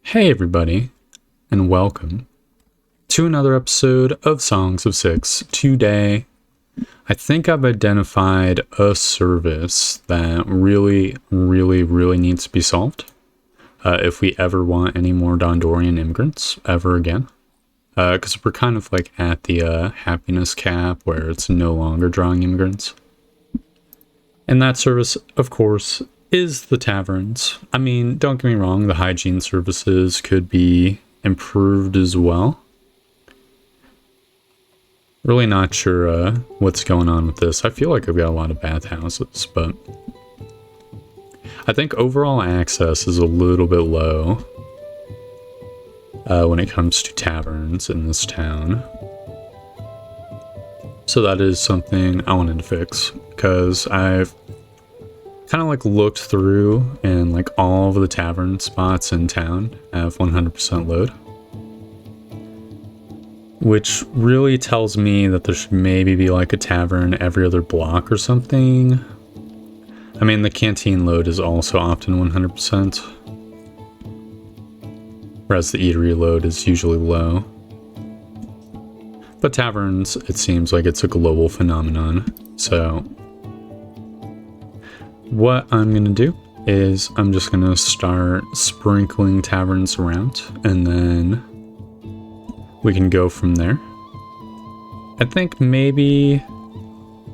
Hey everybody, and welcome to another episode of Songs of Six. Today, I think I've identified a service that really needs to be solved if we ever want any more Dondorian immigrants ever again. Because we're kind of like at the happiness cap where it's no longer drawing immigrants. And that service, of course, is the taverns. I mean, don't get me wrong, the hygiene services could be improved as well. Really not sure what's going on with this. I feel like I've got a lot of bathhouses, but I think overall access is a little bit low when it comes to taverns in this town. So that is something I wanted to fix, because I've kind of like looked through and like all of the tavern spots in town have 100% load, which really tells me that there should maybe be like a tavern every other block or something. I mean, the canteen load is also often 100%, whereas the eatery load is usually low. But taverns, it seems like it's a global phenomenon, so what I'm going to do is I'm just going to start sprinkling taverns around, and then we can go from there. I think maybe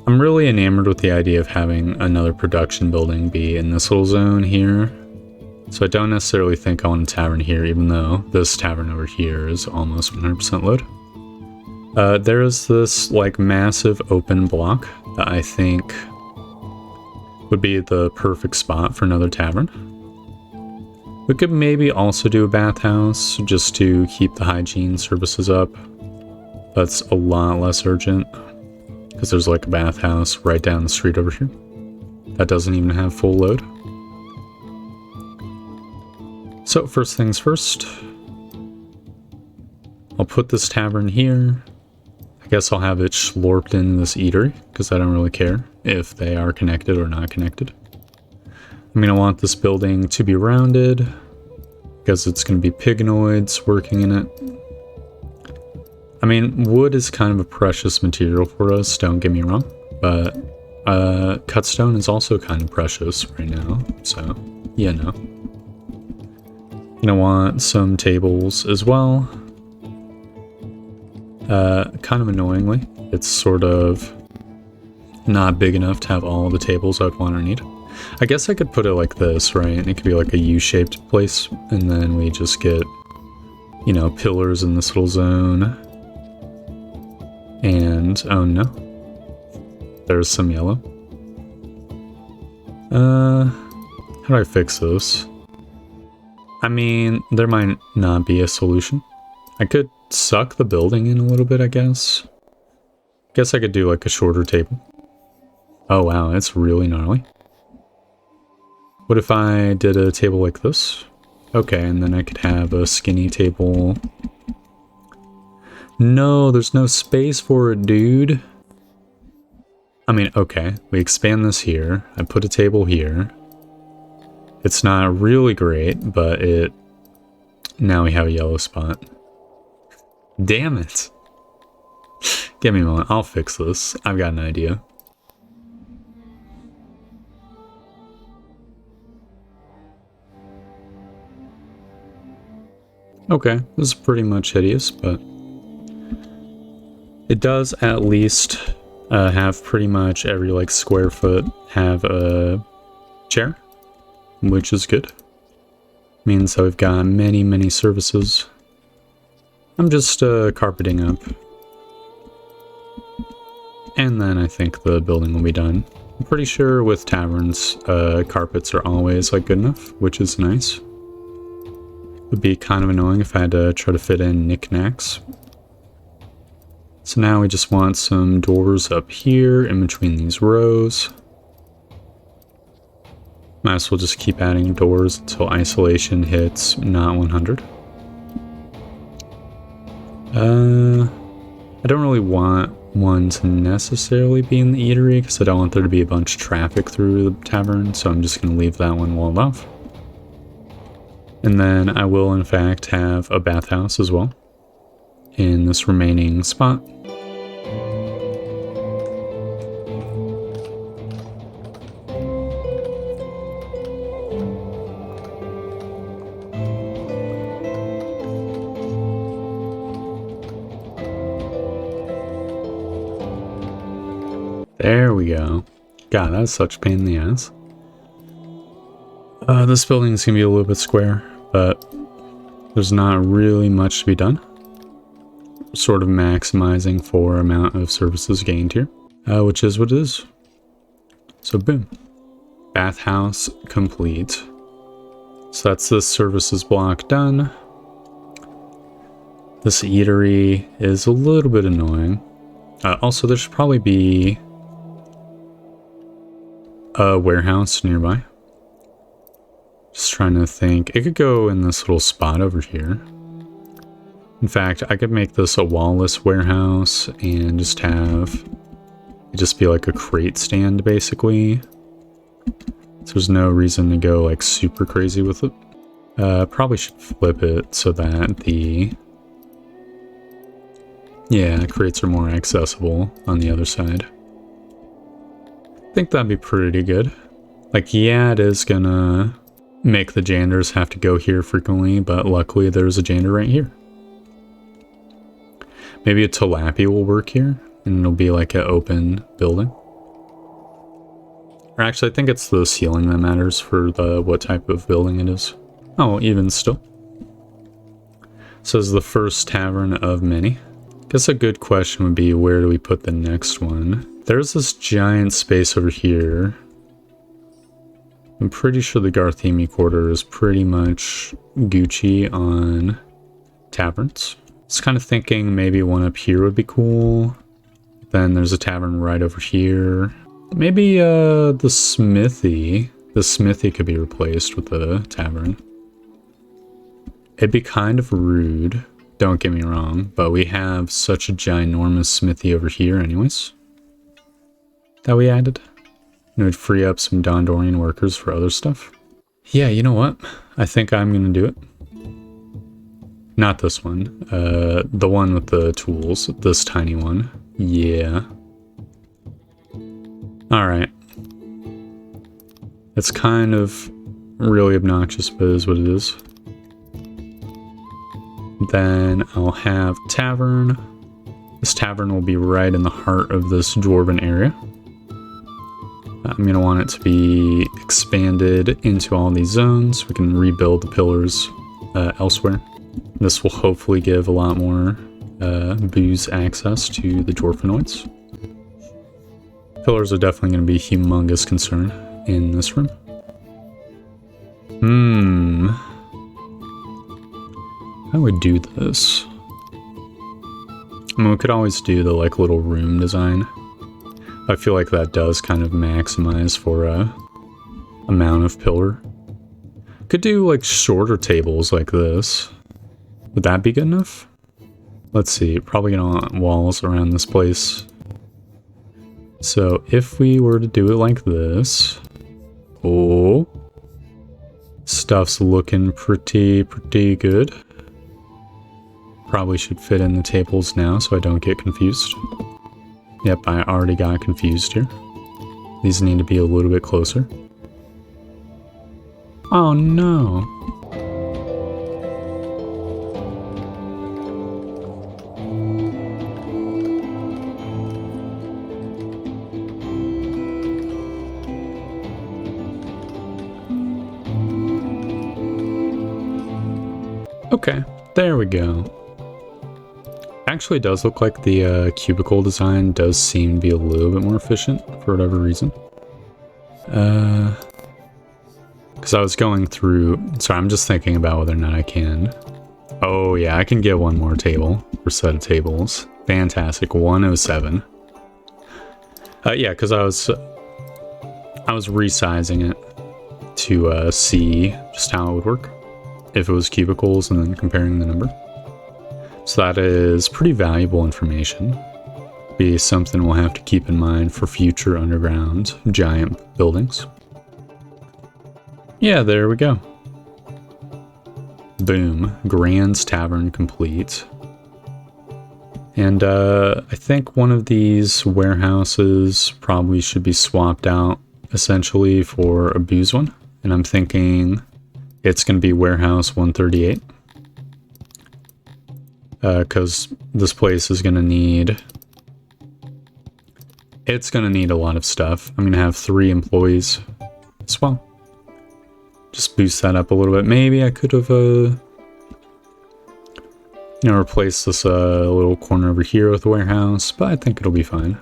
I'm really enamored with the idea of having another production building be in this little zone here. So I don't necessarily think I want a tavern here, even though this tavern over here is almost 100% load. There is this like massive open block that I think would be the perfect spot for another tavern. We could maybe also do a bathhouse just to keep the hygiene services up. That's a lot less urgent because there's like a bathhouse right down the street over here that doesn't even have full load. So first things first, I'll put this tavern here. I guess I'll have it slorped in this eatery because I don't really care if they are connected or not connected. I mean, I want this building to be rounded because it's going to be pignoids working in it. I mean, wood is kind of a precious material for us, don't get me wrong, but cut stone is also kind of precious right now, so yeah, no. Gonna want some tables as well. Kind of annoyingly, it's sort of not big enough to have all the tables I'd want or need. I guess I could put it like this, right? It could be like a U-shaped place, and then we just get, you know, pillars in this little zone. And, oh no. There's some yellow. How do I fix this? I mean, there might not be a solution. I could suck the building in a little bit, I guess. Guess I could do like a shorter table. Oh wow, it's really gnarly. What if I did a table like this? Okay, and then I could have a skinny table. No, there's no space for it, dude. I mean, okay, we expand this here. I put a table here. It's not really great, but now we have a yellow spot. Damn it. Give me a moment, I'll fix this. I've got an idea. Okay, this is pretty much hideous, but it does at least have pretty much every like square foot have a chair, which is good. Means that we've got many services. I'm just carpeting up. And then I think the building will be done. I'm pretty sure with taverns, carpets are always like good enough, which is nice. Would be kind of annoying if I had to try to fit in knickknacks. So now we just want some doors up here in between these rows. Might as well just keep adding doors until isolation hits not 100. I don't really want one to necessarily be in the eatery because I don't want there to be a bunch of traffic through the tavern, so I'm just going to leave that one walled off. And then I will, in fact, have a bathhouse as well in this remaining spot. There we go. God, that's such a pain in the ass. This building is going to be a little bit square, but there's not really much to be done. Sort of maximizing for amount of services gained here, which is what it is. So boom. Bathhouse complete. So that's this services block done. This eatery is a little bit annoying. Also, there should probably be a warehouse nearby. Just trying to think. It could go in this little spot over here. In fact, I could make this a wall-less warehouse and just have it just be like a crate stand, basically. So there's no reason to go like super crazy with it. Probably should flip it so that the crates are more accessible on the other side. I think that'd be pretty good. Like, yeah, it is gonna make the janitors have to go here frequently, but luckily there's a janitor right here. Maybe a tilapia will work here, and it'll be like an open building. Or actually, I think it's the ceiling that matters for the what type of building it is. Oh, even still. So this is the first tavern of many. Guess a good question would be, where do we put the next one? There's this giant space over here. I'm pretty sure the Garthemi Quarter is pretty much Gucci on taverns. I was kind of thinking maybe one up here would be cool. Then there's a tavern right over here. Maybe the smithy. The smithy could be replaced with the tavern. It'd be kind of rude, don't get me wrong, but we have such a ginormous smithy over here anyways that we added. It would free up some Dondorian workers for other stuff. Yeah, you know what? I think I'm gonna do it. Not this one. The one with the tools. This tiny one. Yeah. Alright. It's kind of really obnoxious, but it is what it is. Then I'll have tavern. This tavern will be right in the heart of this dwarven area. I'm going to want it to be expanded into all these zones. We can rebuild the pillars elsewhere. This will hopefully give a lot more booze access to the dwarfanoids. Pillars are definitely going to be a humongous concern in this room. How do we do this? I mean, we could always do the like little room design. I feel like that does kind of maximize for amount of pillar. Could do like shorter tables like this. Would that be good enough? Let's see, probably gonna want walls around this place. So if we were to do it like this, oh, stuff's looking pretty good. Probably should fit in the tables now so I don't get confused. Yep, I already got confused here. These need to be a little bit closer. Oh no. Okay, there we go. Actually does look like the cubicle design does seem to be a little bit more efficient for whatever reason. Because I was going through... Sorry, I'm just thinking about whether or not I can. Oh yeah, I can get one more table or set of tables. Fantastic, 107. Yeah, because I was resizing it to see just how it would work if it was cubicles and then comparing the number. So that is pretty valuable information. Be something we'll have to keep in mind for future underground giant buildings. Yeah, there we go. Boom. Grand's Tavern complete. And I think one of these warehouses probably should be swapped out essentially for a booze one. And I'm thinking it's going to be warehouse 138. Because this place is going to need... It's going to need a lot of stuff. I'm going to have 3 employees as well. Just boost that up a little bit. Maybe I could have, you know, replaced this little corner over here with a warehouse, but I think it'll be fine.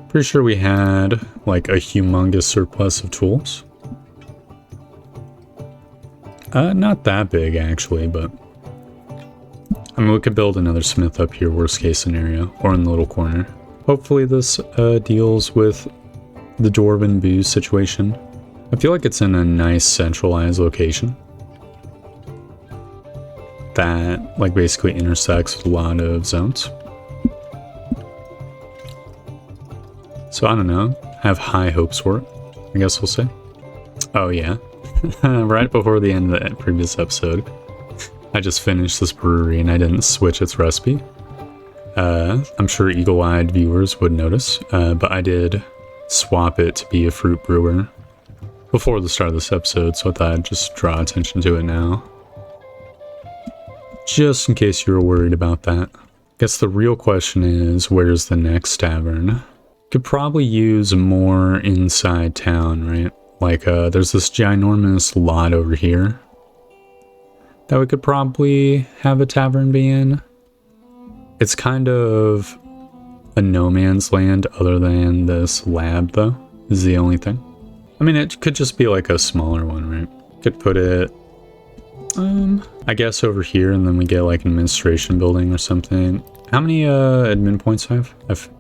Pretty sure we had, like, a humongous surplus of tools. Not that big, actually, but... I mean, we could build another smith up here, worst case scenario, or in the little corner. Hopefully this deals with the dwarven booze situation. I feel like it's in a nice centralized location that like basically intersects with a lot of zones. So I don't know, I have high hopes for it, I guess we'll see. Oh yeah, right before the end of the previous episode, I just finished this brewery and I didn't switch its recipe. I'm sure eagle-eyed viewers would notice, but I did swap it to be a fruit brewer before the start of this episode, so I thought I'd just draw attention to it now. Just in case you were worried about that. Guess the real question is, where's the next tavern? Could probably use more inside town, right? Like, there's this ginormous lot over here that we could probably have a tavern be in. It's kind of a no man's land other than this lab, though, is the only thing. I mean, it could just be like a smaller one, right? Could put it, I guess over here, and then we get like an administration building or something. How many admin points I have?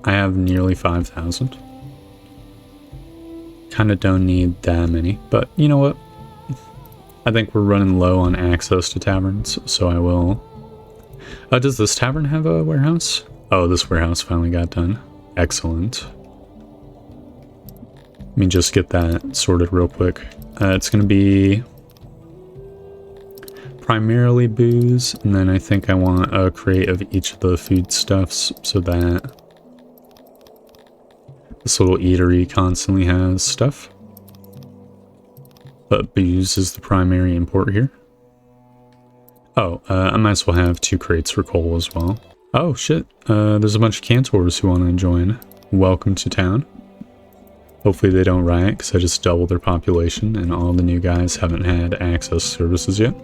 I have nearly 5,000. Kind of don't need that many, but you know what? I think we're running low on access to taverns, so I will... does this tavern have a warehouse? Oh, this warehouse finally got done. Excellent. Let me just get that sorted real quick. It's going to be primarily booze, and then I think I want a crate of each of the foodstuffs so that this little eatery constantly has stuff. But booze is the primary import here. Oh, I might as well have 2 crates for coal as well. Oh shit, there's a bunch of cantors who want to join. Welcome to town. Hopefully they don't riot, because I just doubled their population, and all the new guys haven't had access services yet.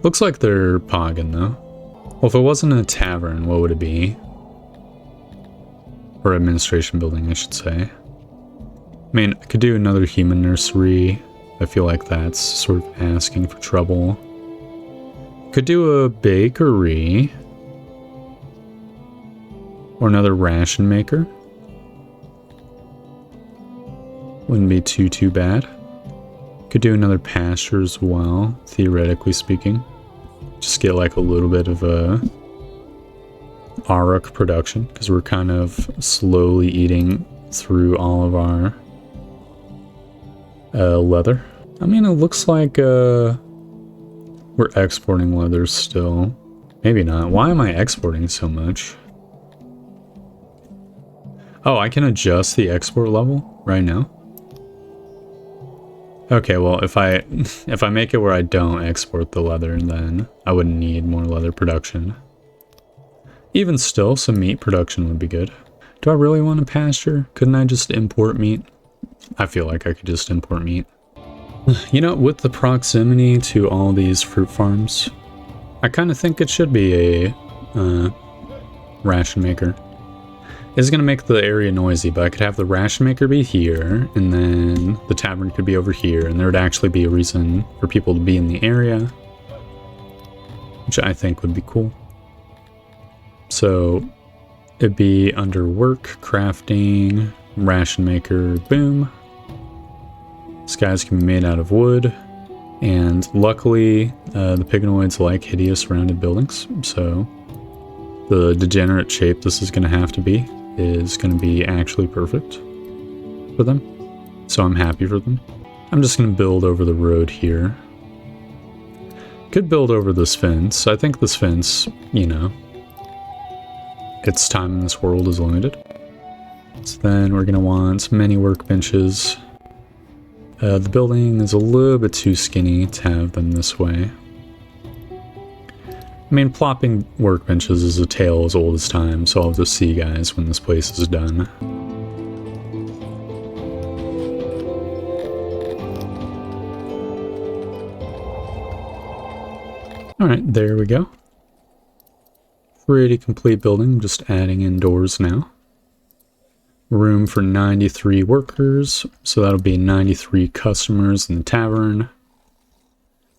Looks like they're pogging, though. Well, if it wasn't a tavern, what would it be? Or administration building, I should say. I mean, I could do another human nursery. I feel like that's sort of asking for trouble. Could do a bakery. Or another ration maker. Wouldn't be too bad. Could do another pasture as well, theoretically speaking. Just get like a little bit of a Arak production, because we're kind of slowly eating through all of our leather. I mean, it looks like we're exporting leather still. Maybe not. Why am I exporting so much? Oh, I can adjust the export level right now. Okay, well, if I make it where I don't export the leather, then I wouldn't need more leather production. Even still, some meat production would be good. Do I really want a pasture? Couldn't I just import meat? I feel like I could just import meat. You know, with the proximity to all these fruit farms, I kind of think it should be a ration maker. It's going to make the area noisy, but I could have the ration maker be here, and then the tavern could be over here, and there would actually be a reason for people to be in the area, which I think would be cool. So it'd be under work, crafting, ration maker, boom. These guys can be made out of wood, and luckily the pignoids like hideous rounded buildings, so the degenerate shape this is going to have to be is going to be actually perfect for them. So I'm happy for them. I'm just going to build over the road here, Could build over this fence. I think this fence, you know, its time in this world is limited. So then we're going to want many workbenches. The building is a little bit too skinny to have them this way. I mean, plopping workbenches is a tale as old as time, so I'll just see you guys when this place is done. Alright, there we go. Pretty complete building, just adding in doors now. Room for 93 workers, so that'll be 93 customers in the tavern,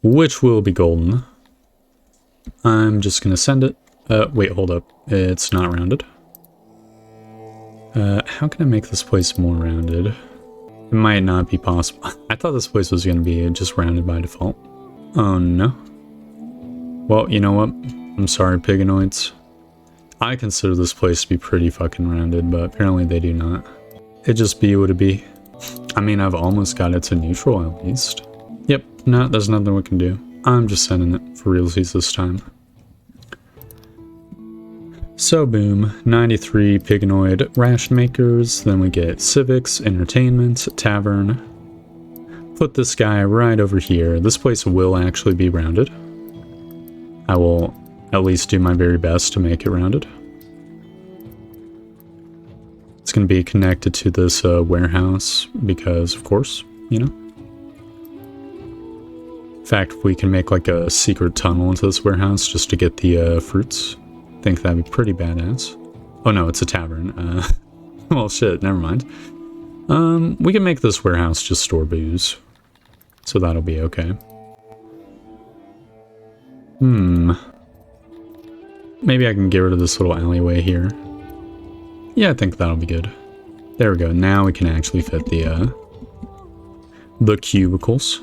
which will be golden. I'm just gonna send it. Wait, hold up. It's not rounded. How can I make this place more rounded? It might not be possible. I thought this place was gonna be just rounded by default. Oh no. Well, you know what? I'm sorry, Piganoids. I consider this place to be pretty fucking rounded, but apparently they do not. It just be what it be. I mean, I've almost got it to neutral at least. Yep, no, there's nothing we can do. I'm just sending it for realsies this time. So boom, 93 Piganoid ration makers, then we get civics, entertainment, tavern. Put this guy right over here. This place will actually be rounded. I will at least do my very best to make it rounded. It's going to be connected to this warehouse because, of course, you know. In fact, if we can make like a secret tunnel into this warehouse just to get the fruits, I think that'd be pretty badass. Oh no, it's a tavern. Well, shit, never mind. We can make this warehouse just store booze, so that'll be okay. Maybe I can get rid of this little alleyway here. Yeah, I think that'll be good. There we go. Now we can actually fit the cubicles.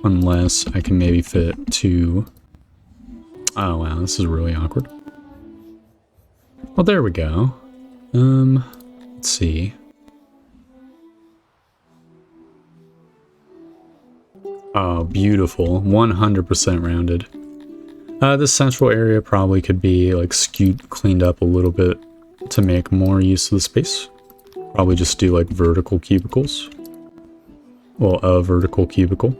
Unless I can maybe fit two... Oh wow, this is really awkward. Well, there we go. Let's see. Oh, beautiful. 100% rounded. This central area probably could be like cleaned up a little bit to make more use of the space. Probably just do like vertical cubicles. Well, a vertical cubicle.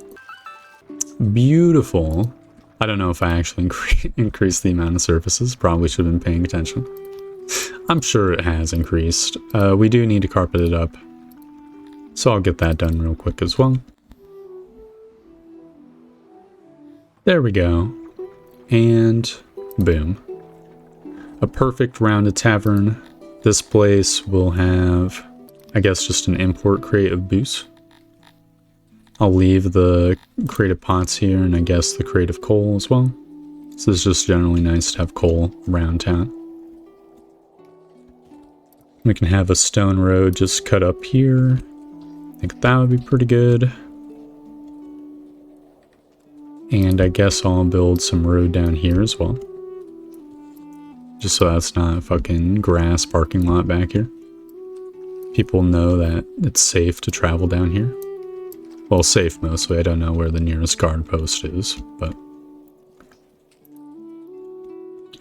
Beautiful. I don't know if I actually increased the amount of surfaces. Probably should have been paying attention. I'm sure it has increased. We do need to carpet it up. So I'll get that done real quick as well. There we go. And boom. A perfect rounded tavern. This place will have, I guess, just an import crate of booze. I'll leave the crate of pots here and I guess the crate of coal as well. So it's just generally nice to have coal around town. We can have a stone road just cut up here. I think that would be pretty good. And I guess I'll build some road down here as well. Just so that's not a fucking grass parking lot back here. People know that it's safe to travel down here. Well, safe mostly. I don't know where the nearest guard post is, but...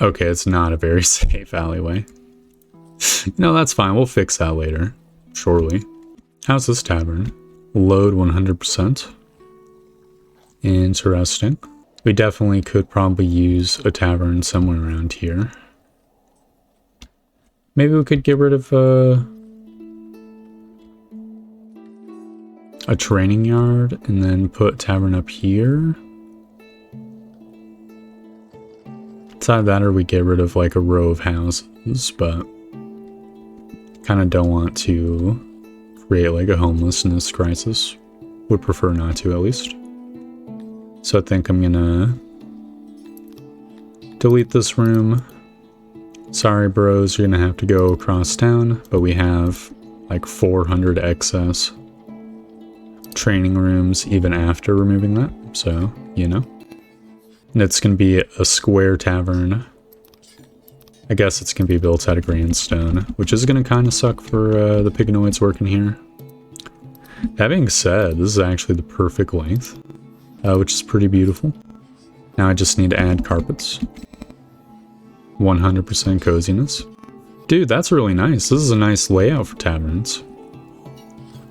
Okay, it's not a very safe alleyway. No, that's fine. We'll fix that later. Surely. How's this tavern? Load 100%. Interesting. We definitely could probably use a tavern somewhere around here. Maybe we could get rid of a training yard and then put tavern up here. It's either that or we get rid of like a row of houses, but kind of don't want to create like a homelessness crisis. Would prefer not to, at least. So I think I'm gonna delete this room. Sorry bros, you're gonna have to go across town, but we have like 400 excess training rooms even after removing that, so, you know. And it's gonna be a square tavern. I guess it's gonna be built out of grandstone, which is gonna kind of suck for the Piganoids working here. That being said, this is actually the perfect length, which is pretty beautiful. Now I just need to add carpets. 100% coziness. Dude, that's really nice. This is a nice layout for taverns.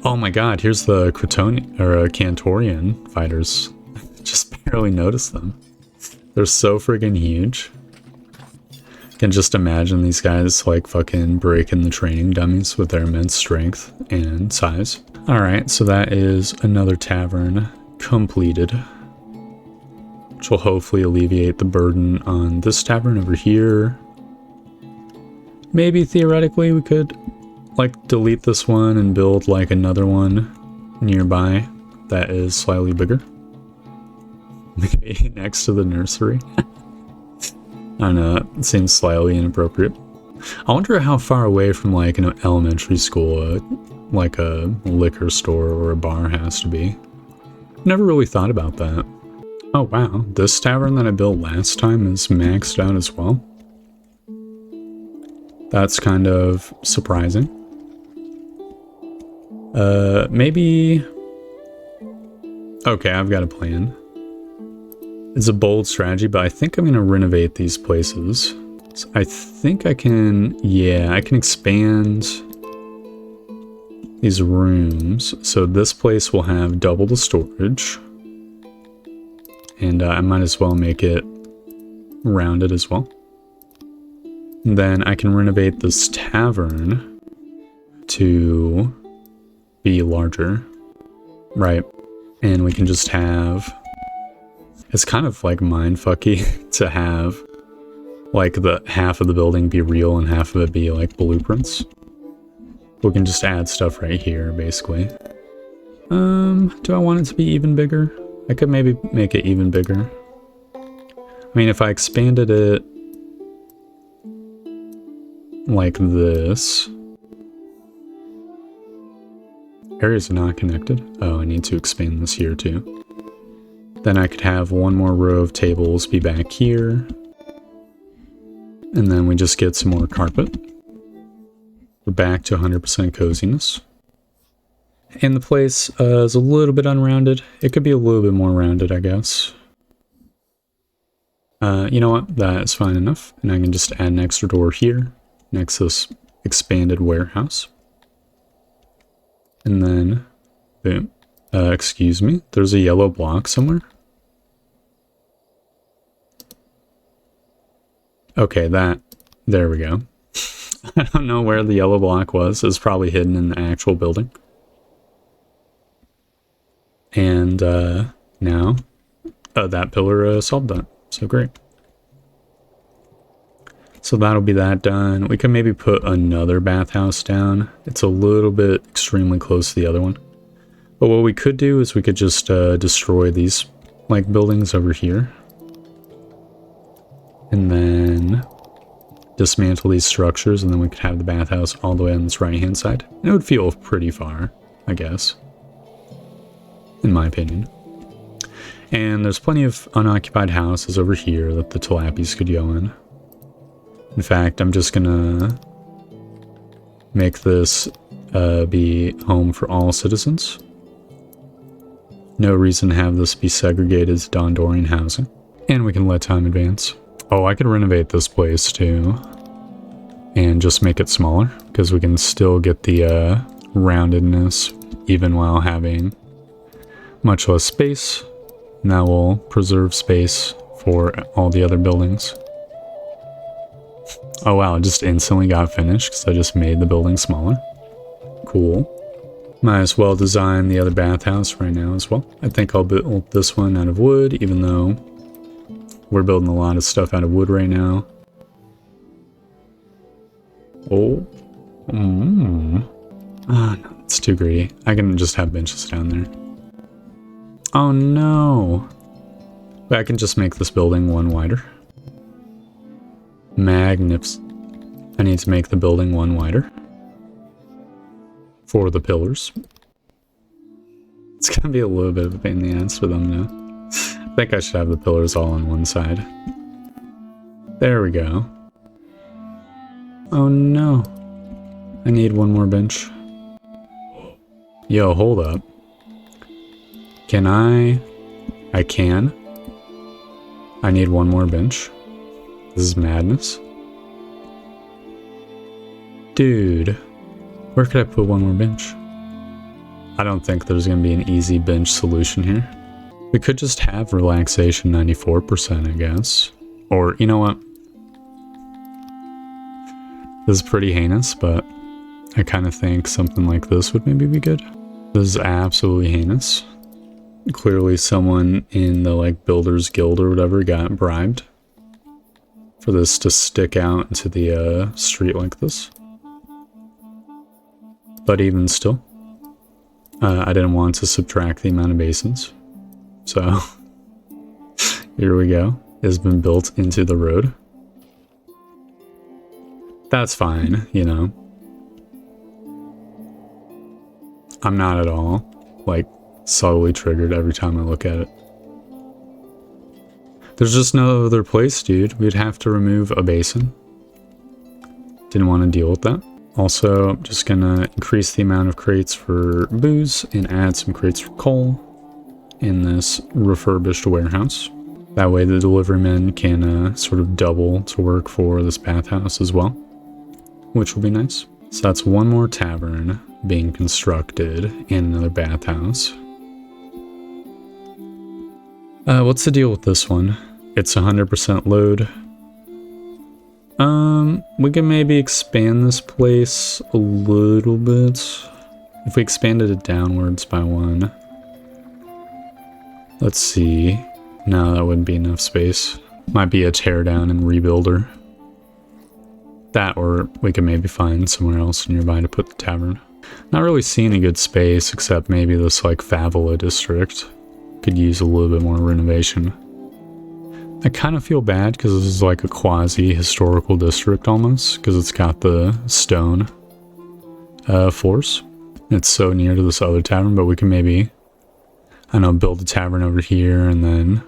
Oh my god, here's the Cantorian fighters. Just barely noticed them. They're so friggin' huge. Can just imagine these guys like fucking breaking the training dummies with their immense strength and size. Alright, so that is another tavern completed. Which will hopefully alleviate the burden on this tavern over here. Maybe theoretically we could like delete this one and build like another one nearby that is slightly bigger. Maybe next to the nursery. I don't know, it seems slightly inappropriate. I wonder how far away from like an elementary school like a liquor store or a bar has to be. Never really thought about that. Oh wow, this tavern that I built last time is maxed out as well. That's kind of surprising. Maybe... Okay, I've got a plan. It's a bold strategy, but I think I'm going to renovate these places. So I think I can... Yeah, I can expand these rooms. So this place will have double the storage. And I might as well make it rounded as well. And then I can renovate this tavern to be larger. Right. And we can just have... It's kind of like mindfucky to have like the half of the building be real and half of it be like blueprints. We can just add stuff right here, basically. Do I want it to be even bigger? I could maybe make it even bigger. I mean, if I expanded it like this. Areas are not connected. Oh, I need to expand this here too. Then I could have one more row of tables be back here. And then we just get some more carpet. We're back to 100% coziness. And the place is a little bit unrounded. It could be a little bit more rounded, I guess. You know what? That is fine enough. And I can just add an extra door here next to this expanded warehouse. And then, boom. Excuse me, there's a yellow block somewhere. Okay, there we go. I don't know where the yellow block was. It's probably hidden in the actual building. And now, that pillar solved that. So great. So that'll be that done. We can maybe put another bathhouse down. It's a little bit extremely close to the other one. But what we could do is we could just destroy these like buildings over here. And then dismantle these structures, and then we could have the bathhouse all the way on this right-hand side. And it would feel pretty far, I guess. In my opinion. And there's plenty of unoccupied houses over here that the Tilapis could go in. In fact, I'm just gonna make this be home for all citizens. No reason to have this be segregated to Dondorian housing. And we can let time advance. Oh, I could renovate this place too. And just make it smaller, because we can still get the roundedness even while having much less space. And that will preserve space for all the other buildings. Oh wow, it just instantly got finished because I just made the building smaller. Cool. Might as well design the other bathhouse right now as well. I think I'll build this one out of wood, even though we're building a lot of stuff out of wood right now. Oh. Ah, no, it's too greedy. I can just have benches down there. Oh no. But I can just make this building one wider. Magnificent. I need to make the building one wider. For the pillars. It's gonna be a little bit of a pain in the ass for them now. I think I should have the pillars all on one side. There we go. Oh no. I need one more bench. Yo, hold up. Can I can. I need one more bench. This is madness. Dude, where could I put one more bench? I don't think there's going to be an easy bench solution here. We could just have relaxation 94%, I guess. Or, you know what? This is pretty heinous, but I kind of think something like this would maybe be good. This is absolutely heinous. Clearly someone in the like Builders Guild or whatever got bribed for this to stick out into the street like this. But even still, I didn't want to subtract the amount of basins. So here we go. It has been built into the road. That's fine, you know. I'm not at all like subtly triggered every time I look at it. There's just no other place, dude. We'd have to remove a basin. Didn't want to deal with that. Also, I'm just gonna increase the amount of crates for booze and add some crates for coal in this refurbished warehouse. That way the deliverymen can sort of double to work for this bathhouse as well, which will be nice. So that's one more tavern being constructed and another bathhouse. What's the deal with this one? It's 100% load. We can maybe expand this place a little bit. If we expanded it downwards by one. Let's see. No, that wouldn't be enough space. Might be a teardown and rebuilder. That, or we could maybe find somewhere else nearby to put the tavern. Not really seeing a good space, except maybe this like Favela district could use a little bit more renovation. I kind of feel bad because this is like a quasi-historical district almost, because it's got the stone floors. It's so near to this other tavern, but we can maybe, I don't know, build a tavern over here and then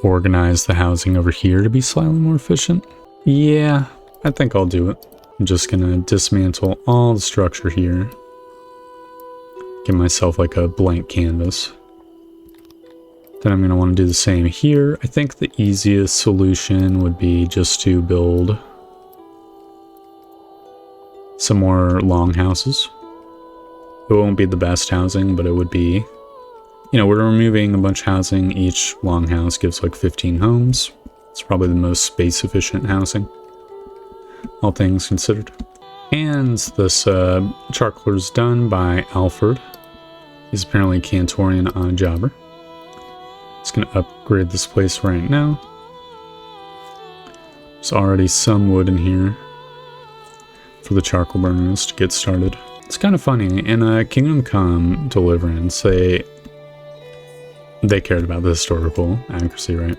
organize the housing over here to be slightly more efficient. Yeah, I think I'll do it. I'm just gonna dismantle all the structure here. Give myself like a blank canvas. Then I'm gonna want to do the same here. I think the easiest solution would be just to build some more longhouses. It won't be the best housing, but it would be, you know, we're removing a bunch of housing. Each longhouse gives like 15 homes. It's probably the most space efficient housing, all things considered. And this charcoaler's done by Alfred. He's apparently a Cantorian odd jobber. Just gonna upgrade this place right now. There's already some wood in here for the charcoal burners to get started. It's kind of funny, in Kingdom Come Deliverance, they cared about the historical accuracy, right?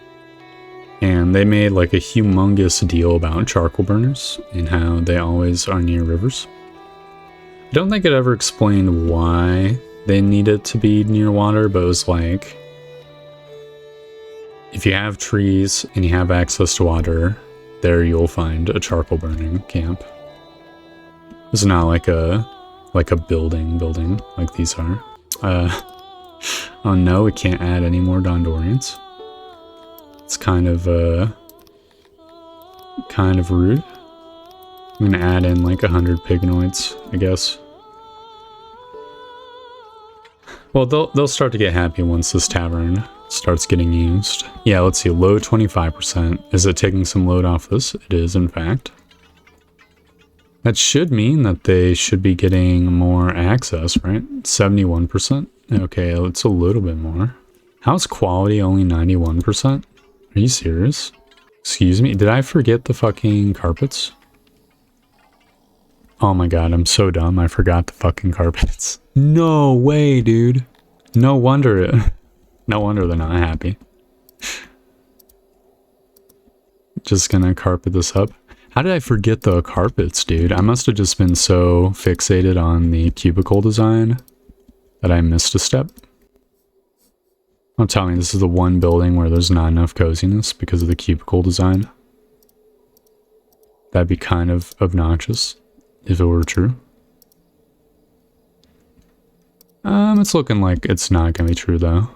And they made like a humongous deal about charcoal burners and how they always are near rivers. I don't think it ever explained why they needed to be near water, but it was like, if you have trees and you have access to water, there you'll find a charcoal burning camp. It's not like a building like these are. Oh no, we can't add any more Dondorians. It's kind of rude. I'm gonna add in like 100 pignoids, I guess. Well, they'll start to get happy once this tavern starts getting used. Yeah, let's see, load 25%. Is it taking some load off this? It is, in fact. That should mean that they should be getting more access, right? 71%? Okay, it's a little bit more. How's quality only 91%? Are you serious? Excuse me, did I forget the fucking carpets? Oh my god, I'm so dumb, I forgot the fucking carpets. No way, dude. No wonder they're not happy. Just gonna carpet this up. How did I forget the carpets, dude? I must have just been so fixated on the cubicle design that I missed a step. Don't tell me this is the one building where there's not enough coziness because of the cubicle design. That'd be kind of obnoxious if it were true. It's looking like it's not gonna be true though.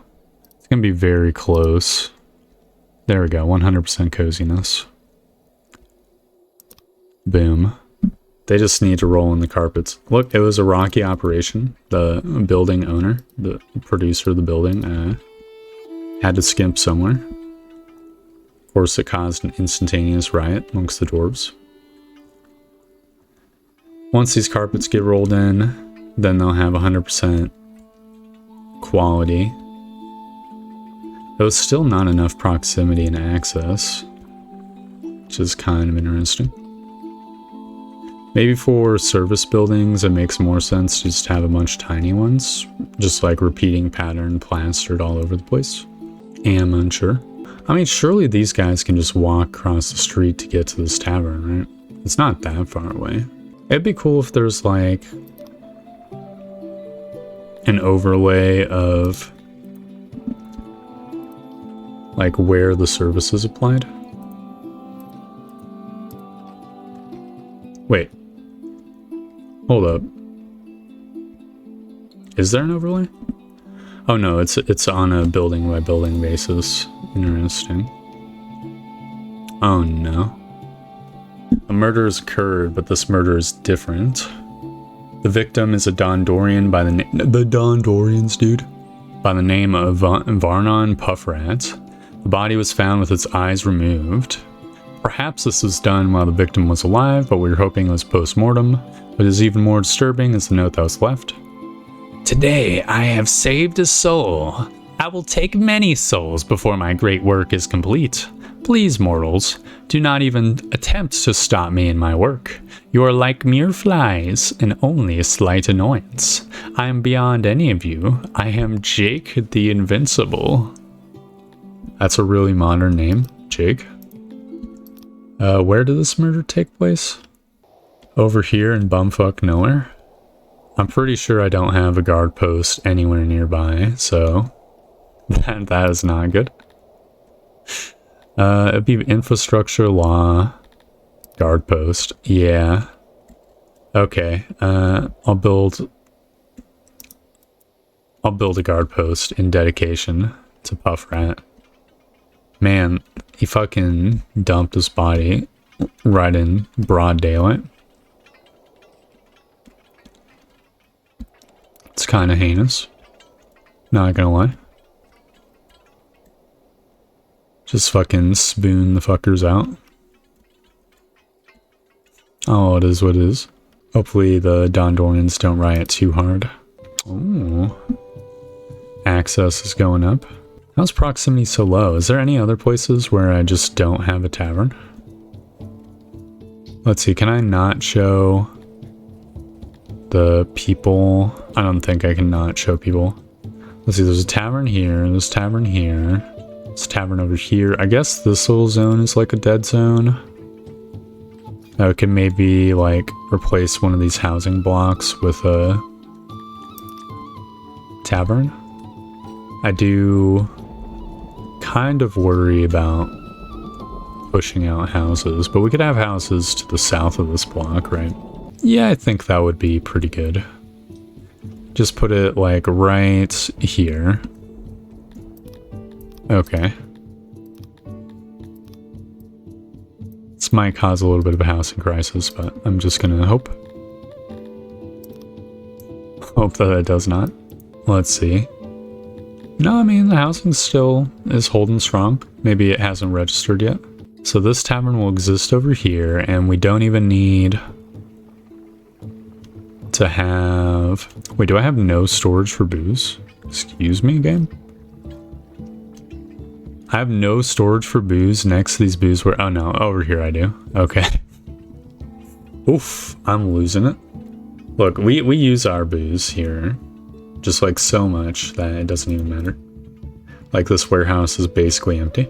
It's gonna be very close. There we go, 100% coziness. Boom. They just need to roll in the carpets. Look, it was a rocky operation. The building owner, the producer of the building, had to skimp somewhere. Of course, it caused an instantaneous riot amongst the dwarves. Once these carpets get rolled in, then they'll have 100% quality. There was still not enough proximity and access, which is kind of interesting. Maybe for service buildings, it makes more sense to just have a bunch of tiny ones, just like repeating pattern plastered all over the place. Am unsure. I mean, surely these guys can just walk across the street to get to this tavern, right? It's not that far away. It'd be cool if there's like an overlay of like where the service is applied. Wait. Hold up. Is there an overlay? Oh no, it's on a building by building basis. Interesting. Oh no. A murder has occurred, but this murder is different. The victim is a Dondorian by the name... The Dondorians, dude. By the name of Varnon Puffrat. The body was found with its eyes removed. Perhaps this was done while the victim was alive, but we were hoping it was post-mortem. What is even more disturbing is the note that was left. Today, I have saved a soul. I will take many souls before my great work is complete. Please, mortals, do not even attempt to stop me in my work. You are like mere flies, and only a slight annoyance. I am beyond any of you. I am Jake the Invincible. That's a really modern name, Jake. Where did this murder take place? Over here in bumfuck nowhere? I'm pretty sure I don't have a guard post anywhere nearby, so that is not good. It'd be infrastructure, law, guard post. Yeah. Okay. I'll build a guard post in dedication to Puffrat. Man, he fucking dumped his body right in broad daylight. It's kind of heinous. Not gonna lie. Just fucking spoon the fuckers out. Oh, it is what it is. Hopefully the Dondorians don't riot too hard. Oh. Access is going up. How's proximity so low? Is there any other places where I just don't have a tavern? Let's see, can I not show the people? I don't think I can not show people. Let's see, there's a tavern here, there's a tavern here. There's a tavern over here. I guess this little zone is like a dead zone. I can maybe like replace one of these housing blocks with a tavern. I do kind of worry about pushing out houses, but we could have houses to the south of this block, right? Yeah, I think that would be pretty good. Just put it like right here. Okay. This might cause a little bit of a housing crisis, but I'm just gonna hope that it does not. Let's see. No, I mean, the housing still is holding strong. Maybe it hasn't registered yet. So this tavern will exist over here, and we don't even need to have... Wait, do I have no storage for booze? Excuse me, game? I have no storage for booze next to these booze where... Oh no, over here I do. Okay. Oof, I'm losing it. Look, we use our booze here. Just like so much that it doesn't even matter. Like this warehouse is basically empty.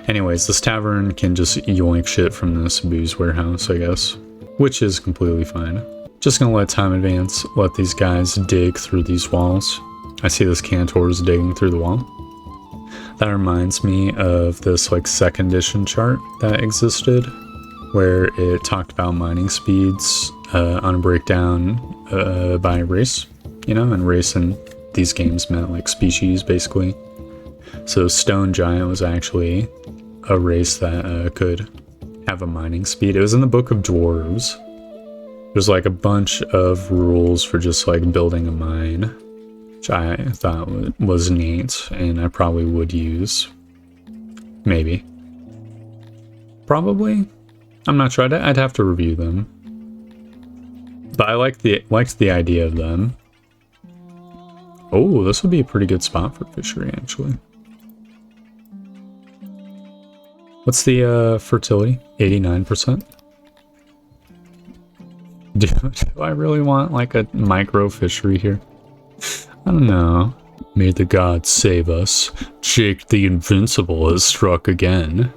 Anyways, this tavern can just yoink shit from this booze warehouse, I guess. Which is completely fine. Just gonna let time advance, let these guys dig through these walls. I see this cantor is digging through the wall. That reminds me of this like 2nd edition chart that existed, where it talked about mining speeds on a breakdown by race. You know, and race in these games meant like species, basically. So Stone Giant was actually a race that could have a mining speed. It was in the Book of Dwarves. There's like a bunch of rules for just like building a mine, which I thought was neat, and I probably would use. Maybe. Probably. I'm not sure. I'd have to review them. But I liked the idea of them. Oh, this would be a pretty good spot for fishery, actually. What's the fertility? 89%? Do I really want like a micro fishery here? I don't know. May the gods save us. Jake the Invincible has struck again.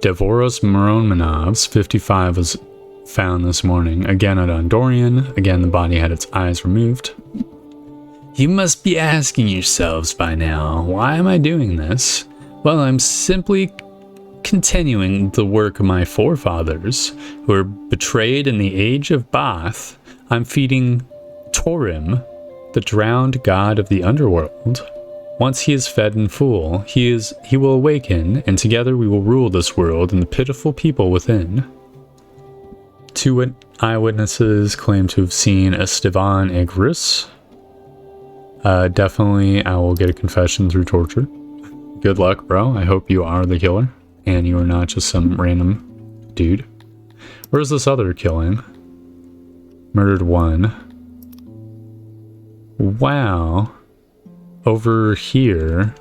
Devoros Miromanov's 55 was found this morning. Again at Ondorian. Again, the body had its eyes removed. You must be asking yourselves by now, why am I doing this? Well, I'm simply continuing the work of my forefathers, who were betrayed in the age of Bath. I'm feeding Torim, the drowned god of the underworld. Once he is fed in full, he will awaken, and together we will rule this world and the pitiful people within. 2 eyewitnesses claim to have seen Esteban Egris. Definitely, I will get a confession through torture. Good luck, bro. I hope you are the killer, and you are not just some random dude. Where's this other killing? Murdered 1. Wow. Over here.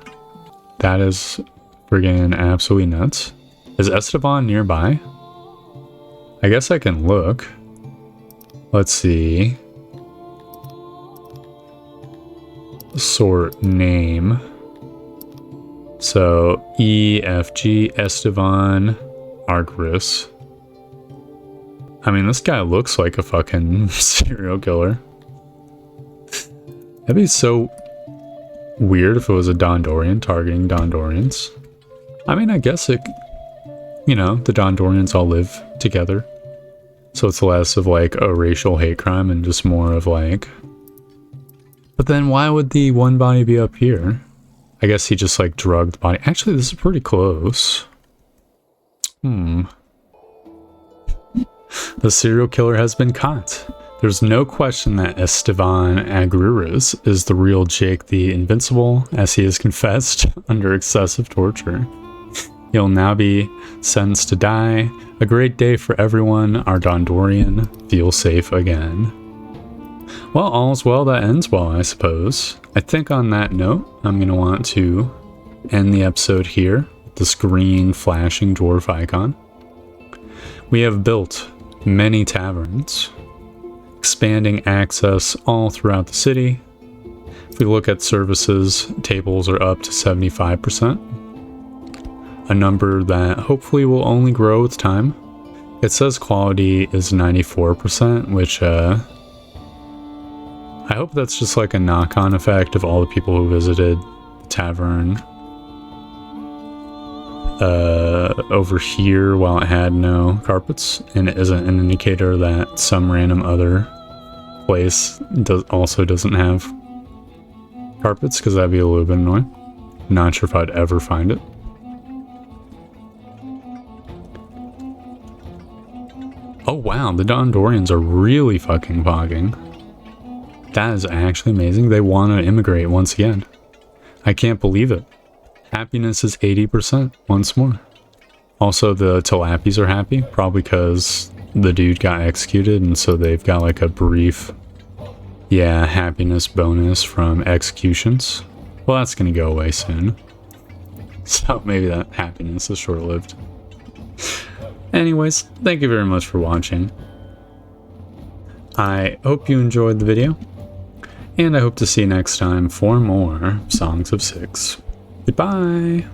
That is friggin' absolutely nuts. Is Esteban nearby? I guess I can look. Let's see. Sort name. So EFG Esteban Argris. I mean, this guy looks like a fucking serial killer. That'd be so weird if it was a Dondorian targeting Dondorians. I mean, I guess it, you know, the Dondorians all live together. So it's less of like a racial hate crime and just more of like... But then why would the one body be up here? I guess he just like drugged the body. Actually, this is pretty close. The serial killer has been caught. There's no question that Esteban Agruras is the real Jake the Invincible, as he has confessed under excessive torture. He'll now be sentenced to die. A great day for everyone. Our Dondorian feel safe again. Well, all's well that ends well, I suppose. I think on that note, I'm going to want to end the episode here. This green flashing dwarf icon. We have built many taverns, expanding access all throughout the city. If we look at services, tables are up to 75%. A number that hopefully will only grow with time. It says quality is 94%, which I hope that's just like a knock-on effect of all the people who visited the tavern over here while it had no carpets, and it isn't an indicator that some random other place also doesn't have carpets, because that'd be a little bit annoying. Not sure if I'd ever find it. Oh wow, the Dondorians are really fucking pogging. That is actually amazing. They want to immigrate once again. I can't believe it. Happiness is 80% once more. Also, the Tilapis are happy, probably because the dude got executed, and so they've got like a brief, happiness bonus from executions. Well, that's gonna go away soon. So maybe that happiness is short-lived. Anyways, thank you very much for watching. I hope you enjoyed the video, and I hope to see you next time for more Songs of Six. Goodbye!